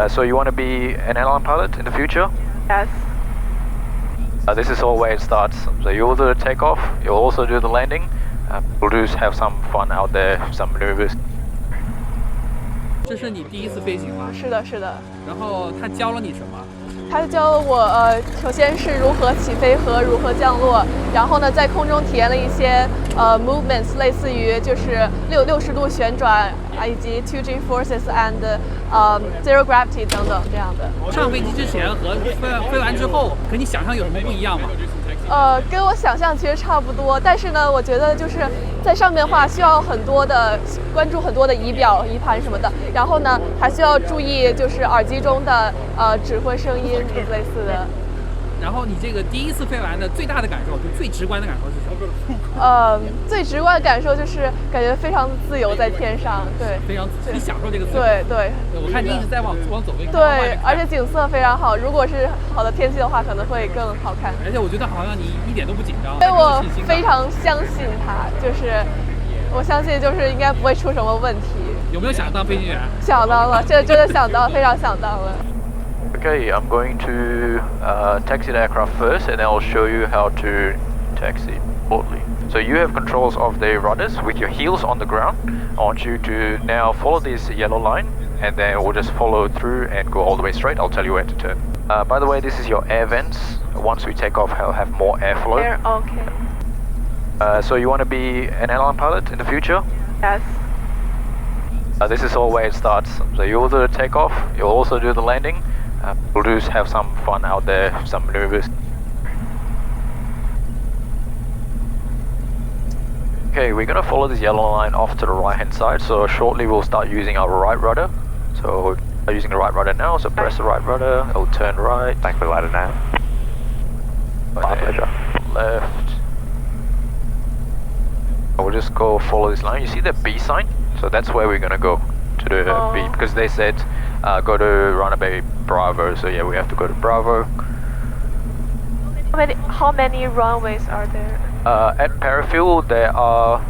So you want to be an airline pilot in the future? Yes. This is all where it starts. So you'll do the takeoff, you'll also do the landing. We'll just have some fun out there, some maneuvers. 这是你第一次飞行吗？是的，是的。然后他教了你什么？他教了我首先是如何起飞和如何降落，然后呢，在空中体验了一些movements， 类似于就是60度旋转以及 2G forces and zero gravity 等等这样的。上飞机之前和飞完之后，和你想象有什么不一样吗？跟我想象其实差不多，但是呢，我觉得就是在上面的话需要很多的关注很多的仪表、仪盘什么的，然后呢还需要注意就是耳机中的指挥声音类似的。然后你这个第一次飞完的最大的感受，就最直观的感受是什么？最直观的感受就是感觉非常自由在天上，对，非常你享受这个自由。对对。我看你一直在往左边看。对，而且景色非常好。如果是好的天气的话，可能会更好看。而且我觉得好像你一点都不紧张。因为我非常相信它，就是我相信就是应该不会出什么问题。有没有想当飞行员？想当了，这真的想当，非常想当了。Okay, I'm going to taxi the aircraft first, and then I'll show you how to taxi boldly. So you have controls of the rudders with your heels on the ground. I want you to now follow this yellow line, and then we'll just follow through and go all the way straight. I'll tell you where to turn. By the way, this is your air vents. Once we take off, I'll have more airflow. Okay. So you want to be an airline pilot in the future? Yes. This is all where it starts. So you'll do the takeoff, you'll also do the landing. We'll just have some fun out there, some maneuvers. Okay, we're gonna follow this yellow line off to the right hand side, so shortly we'll start using our right rudder. So we're using the right rudder now, so press the right rudder, it'll turn right. Thanks for the ladder now. My pleasure. Left. We'll just go follow this line. You see the B sign? So that's where we're gonna go, to the B, because they said go to runway Bravo, so yeah, we have to go to Bravo. How many runways are there? At Parafield there are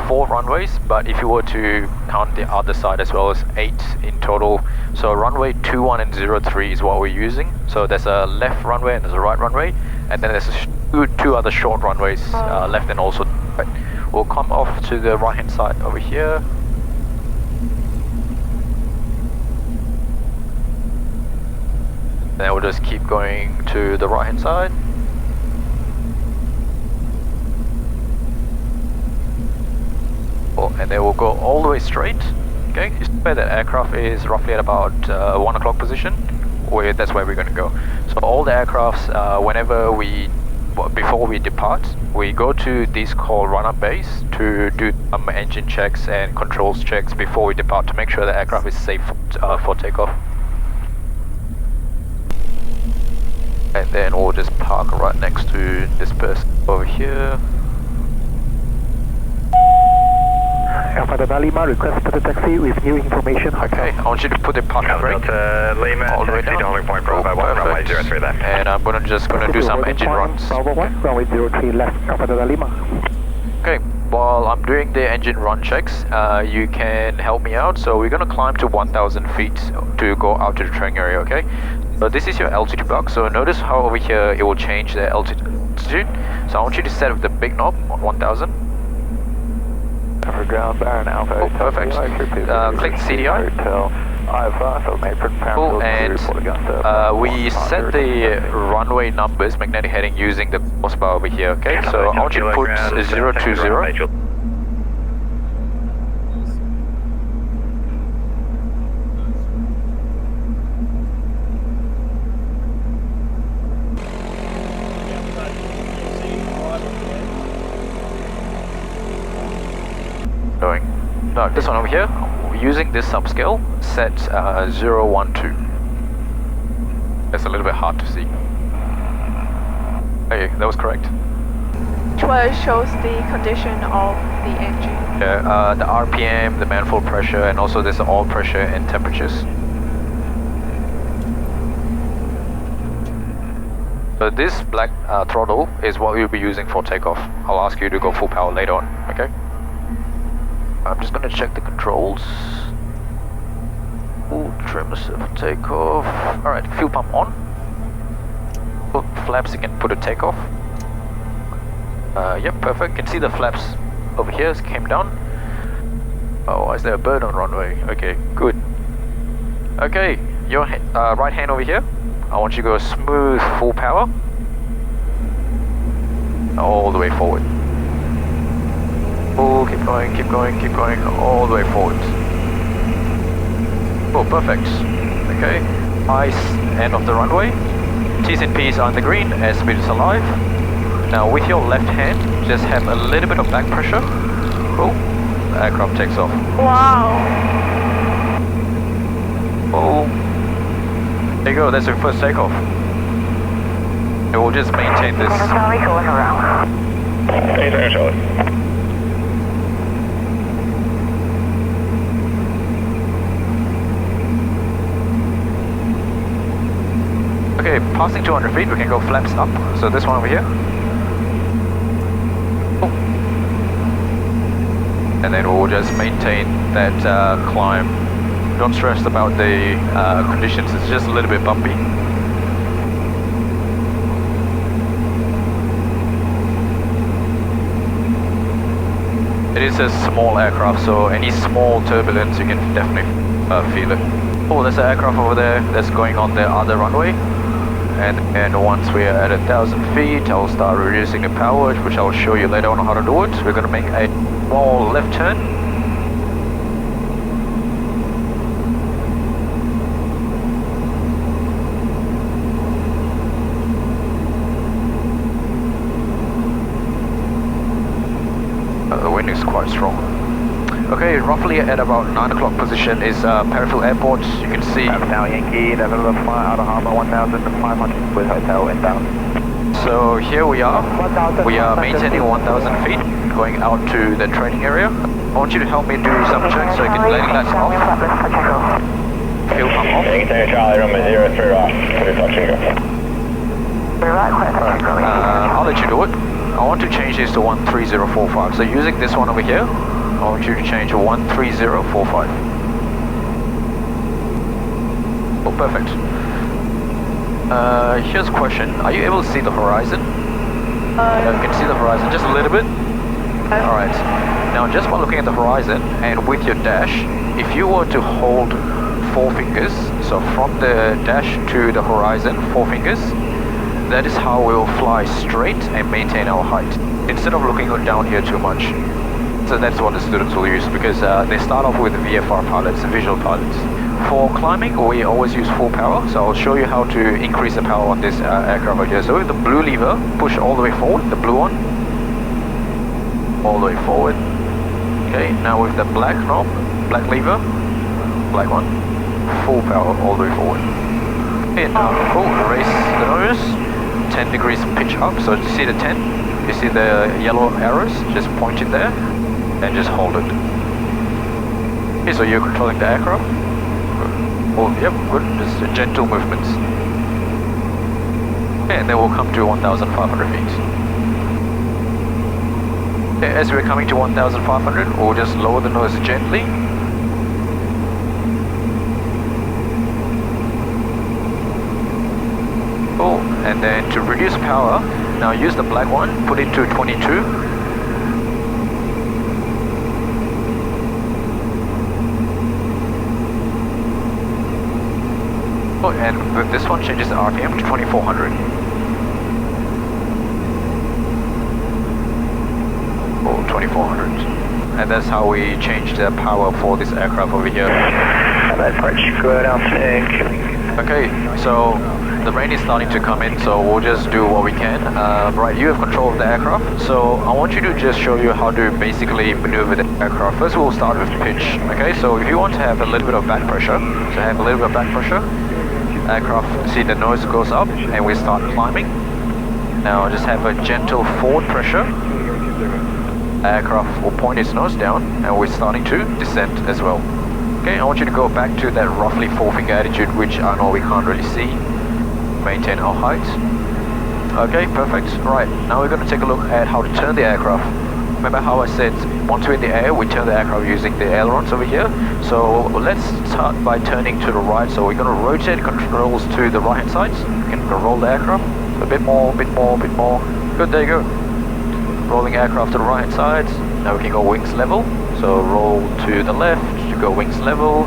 4 runways, but if you were to count the other side as well as 8 in total. So runway 21 and 03 is what we're using. So there's a left runway and there's a right runway, and then there's two other short runways, left and also right. We'll come off to the right hand side over here. Then we'll just keep going to the right hand side. And then we'll go all the way straight. Okay, you see where the aircraft is roughly at about 1 o'clock position. That's where we're going to go. So all the aircrafts, before we depart, we go to this called run-up base to do some engine checks and controls checks before we depart to make sure the aircraft is safe for takeoff. And then we'll just park right next to this person over here. Alpha Lima, request for the taxi with new information. Okay, I want you to put the parking brake Lima, all the way down. point Bravo 1, runway 03 left. And I'm just gonna do some engine runs. Bravo 1, runway 03 left, Alpha Lima. Okay, while I'm doing the engine run checks, you can help me out. So we're gonna climb to 1,000 feet to go out to the training area, okay? So this is your altitude block, so notice how over here it will change the altitude. So I want you to set up the big knob on 1,000. Ground Baron Alpha. Oh, perfect. Click CDI. Cool, and we set the runway numbers, magnetic heading, using the course bar over here, okay? So I want you to put 020. No, this one over here, using this subscale, set 012. It's a little bit hard to see. Okay, that was correct. Which one shows the condition of the engine? Yeah, the RPM, the manifold pressure, and also there's the oil pressure and temperatures. So this black throttle is what we'll be using for takeoff. I'll ask you to go full power later on, okay? I'm just going to check the controls. Ooh, trim. trim for takeoff. Alright, fuel pump on. Put flaps, you can put a takeoff. Yep, perfect. Can see the flaps over here came down. Oh, is there a bird on runway? Okay, good. Okay, your right hand over here. I want you to go smooth, full power. All the way forward. Oh, keep going, keep going, keep going, all the way forward. Oh, perfect. Okay, ice end of the runway. T's and P's are on the green, airspeed is alive. Now with your left hand, just have a little bit of back pressure. Cool. The aircraft takes off. Wow. Oh. There you go, that's your first takeoff. And we'll just maintain this. Charlie going around. Charlie. Okay, passing 200 feet, we can go flaps up. So this one over here. Oh. And then we'll just maintain that climb. Don't stress about the conditions, it's just a little bit bumpy. It is a small aircraft, so any small turbulence you can definitely feel it. Oh, there's an aircraft over there that's going on the other runway. And once we are at 1,000 feet, I'll start reducing the power, which I'll show you later on how to do it. We're going to make a small left turn. The wind is quite strong. Okay, roughly at about 9 o'clock position is Parafield Airport. You can see. Now Yankee, level of flight out of harbour 1,500 with hotel inbound. So here we are. We are maintaining 1,000 feet, going out to the training area. I want you to help me do some checks so I can landing lights off. Fuel pump off. Charlie, number 03 off. I'll let you do it. I want to change this to 13045. So using this one over here, I want you to change to 13045. Oh, perfect. Here's a question. Are you able to see the horizon? You can see the horizon just a little bit? Alright. Now just by looking at the horizon and with your dash, if you were to hold 4 fingers, so from the dash to the horizon, 4 fingers, that is how we'll fly straight and maintain our height, instead of looking down here too much. So that's what the students will use, because they start off with VFR pilots, visual pilots. For climbing, we always use full power, so I'll show you how to increase the power on this aircraft right here. So with the blue lever, push all the way forward, the blue one, all the way forward. Okay, now with the black knob, black lever, black one, full power all the way forward. Okay, now cool, raise the nose, 10 degrees pitch up, so you see the 10, you see the yellow arrows, just point it there, and just hold it. Okay, so you're controlling the aircraft. Oh, yep, good, just gentle movements. Okay, and then we'll come to 1,500 feet. Okay, as we're coming to 1,500, we'll just lower the nose gently. Cool, and then to reduce power, now use the black one, put it to 22. Oh, and with this one, changes the RPM to 2,400. Oh, 2,400. And that's how we change the power for this aircraft over here. Okay, so the rain is starting to come in, so we'll just do what we can. Right, you have control of the aircraft, so I want you to just show you how to basically maneuver the aircraft. First we'll start with pitch. Okay, so if you want to have a little bit of back pressure, aircraft, see the nose goes up and we start climbing. Now just have a gentle forward pressure. Aircraft will point its nose down and we're starting to descend as well. Okay, I want you to go back to that roughly 4-finger attitude, which I know we can't really see. Maintain our height. Okay, perfect. Right, now we're going to take a look at how to turn the aircraft. remember how I said once we're in the air, we turn the aircraft using the ailerons over here. So let's start by turning to the right. So we're going to rotate controls to the right hand side. We can roll the aircraft a bit more, bit more, bit more. Good, there you go. Rolling aircraft to the right hand side. Now we can go wings level. So roll to the left to go wings level.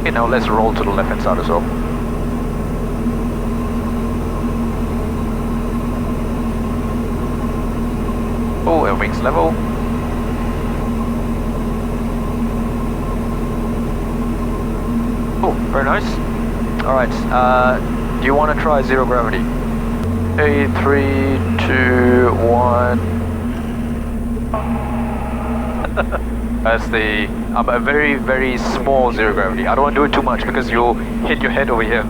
Okay, now let's roll to the left hand side as well. Oh, and wings level. Oh, very nice. Alright, do you want to try zero gravity? Okay, 3, 2, 1. That's the a very, very small zero gravity. I don't want to do it too much because you'll hit your head over here.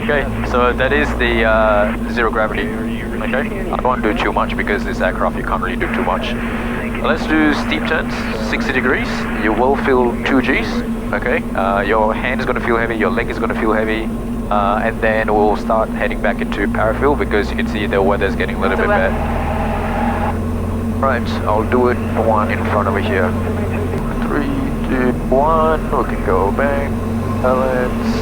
Okay, so that is the zero gravity. Okay, I don't want to do too much because this aircraft you can't really do too much. Let's do steep turns, 60 degrees. You will feel 2 Gs. Okay, your hand is going to feel heavy, your leg is going to feel heavy, and then we'll start heading back into parafill because you can see the weather is getting a little bit bad. Right, I'll do it one in front over here. 3, 2, 1. We can go back, balance,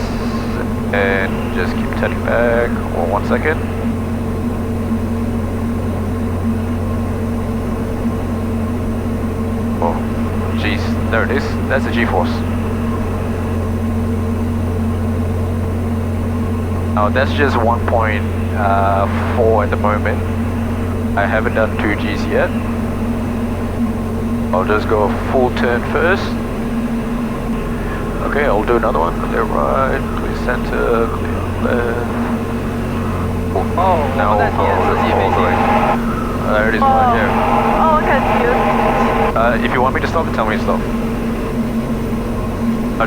and just keep turning back. 1 second. Oh, jeez, there it is. That's the G-force. Now that's just 1.4 at the moment. I haven't done 2 Gs yet. I'll just go full turn first. Okay, I'll do another one. Clear right, clear center, clear left. Oh, now we'll go all the way. There it is right here. Oh, confused. If you want me to stop, tell me to stop.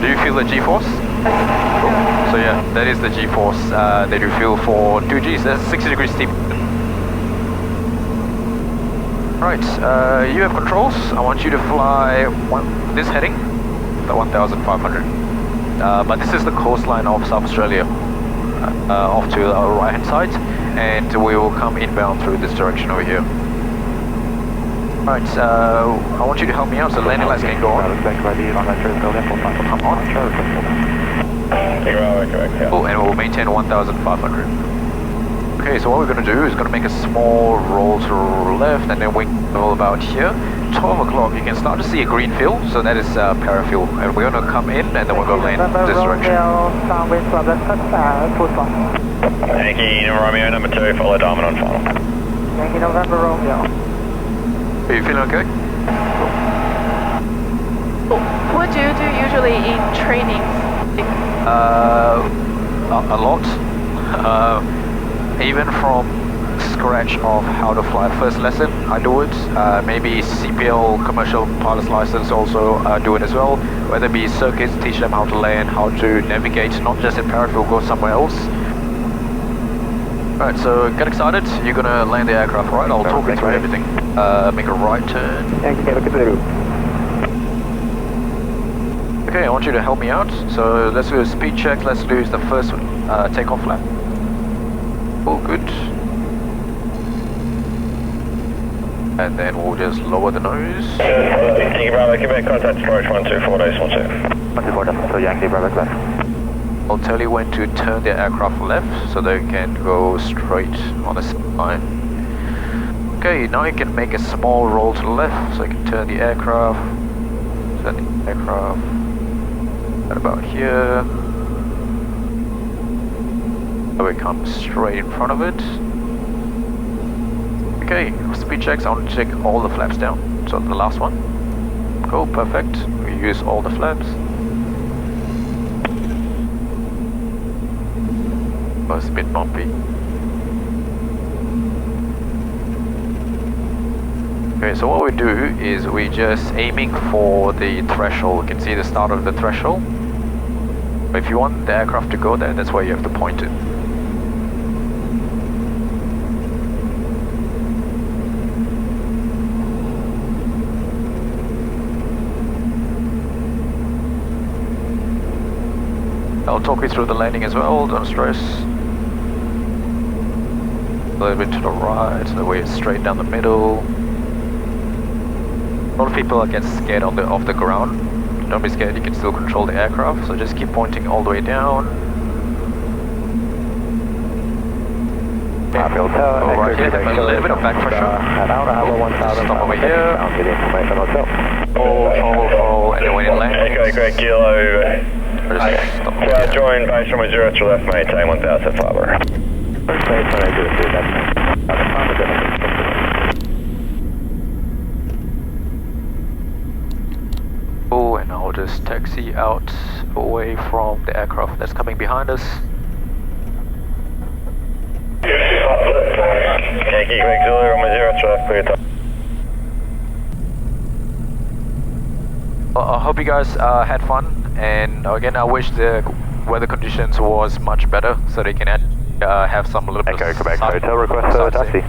Do you feel the G-force? Cool. So yeah, that is the G-force that you feel for 2 Gs. That's 60 degrees steep. Right, you have controls. I want you to fly this heading, the 1,500. But this is the coastline of South Australia, off to our right hand side, and we will come inbound through this direction over here. Right, I want you to help me out so landing lights can go on. Come on. Oh, and we'll maintain 1,500. Okay, so what we're going to do is going to make a small roll to the left and then wing level about here. 12 o'clock, you can start to see a green field, so that is parafuel. And we're going to come in and then we're going to land this direction. Yankee Romeo number 2, follow Diamond on final. Yankee November Romeo. Are you feeling okay? What do you do usually in training? A lot. Even from scratch of how to fly. First lesson, I do it. Maybe CPL, commercial pilot's license, also do it as well. Whether it be circuits, teach them how to land, how to navigate, not just in parafill, go somewhere else. Alright, so get excited. You're gonna land the aircraft, right? I'll talk you through everything. Make a right turn. Okay, I want you to help me out. So let's do a speed check. Let's do the first takeoff flap. Oh, good. And then we'll just lower the nose. Yankee Bravo, Quebec, contact approach 124 days 12. 124, so Yankee Bravo left. I'll tell you when to turn the aircraft left so they can go straight on the line. Okay, now you can make a small roll to the left so you can turn the aircraft. Right about here. So we come straight in front of it. Okay, speed checks, I want to check all the flaps down. So the last one. Cool, perfect. We use all the flaps. Oh, it's a bit bumpy. Okay, so what we do is we just aiming for the threshold. You can see the start of the threshold. But if you want the aircraft to go there, that's where you have to point it. I'll talk you through the landing as well, don't stress. A little bit to the right, so we're straight down the middle. A lot of people get scared of the ground. Don't be scared, you can still control the aircraft, so just keep pointing all the way down. Alright, here, a little bit of back pressure. Stop over here. Hold, and then when it lands. Echo, great kilo. Join base from 0 to left, maintain 1000 fiber. Oh, and I'll just taxi out away from the aircraft that's coming behind us. Yankee, great kilo, Romeo 0 to left, clear top. Well, I hope you guys had fun, and again I wish the weather conditions was much better so they can have some little bit of Quebec Hotel request taxi.